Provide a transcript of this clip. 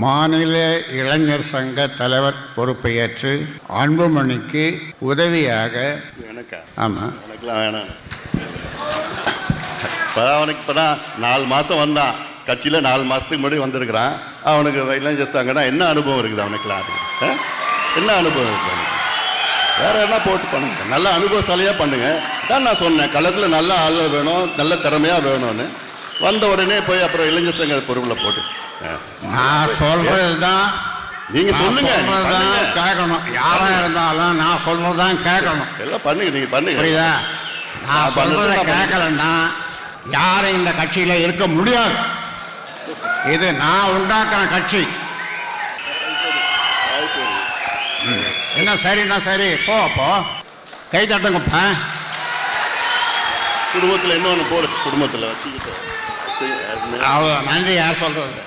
மாநில இளைஞர் சங்க தலைவர் பொறுப்பை ஏற்று அன்புமணிக்கு உதவியாக. எனக்கா? ஆமாம், எனக்குலாம் வேணாம். அவனுக்கு இப்போ தான் 4 மாதம் வந்தான் கட்சியில். 4 மாதத்துக்கு முன்னாடி வந்திருக்கிறான். அவனுக்கு இளைஞர் சங்கம்னா என்ன அனுபவம் இருக்குது அவனுக்குலாம்? என்ன அனுபவம் இருக்குது அவனுக்கு? வேறு என்ன போட்டு பண்ணுங்க, நல்ல அனுபவசாலியாக பண்ணுங்க. தான் நான் சொன்னேன், களத்தில் நல்ல ஆள் வேணும், நல்ல திறமையாக வேணும்னு. வந்த உடனே போய் அப்புறம் இளைஞர் சங்க பொறுப்பில் போட்டு நான் சொல்றது தான் நீங்க சொல்லுங்க, கேட்கணும். யாரா இருந்தாலும் நான் சொல்றது தான் கேட்கணும். எல்லாம் பண்ணுங்க, நீங்க பண்ணுங்க. புரியுதா? நான் சொல்றத கேட்கலன்னா யாரும் இந்த கட்சியில இருக்க முடியாது. இது நான் உண்டாக்குற கட்சி. என்ன சரிண்ணா? சரி, போ கை தட்டுங்கப்பா. குடும்பத்தில் இன்னொன்று போடு, குடும்பத்தில் வச்சுக்கிட்டு அவ்வளோ. நன்றி. யார் சொல்றது?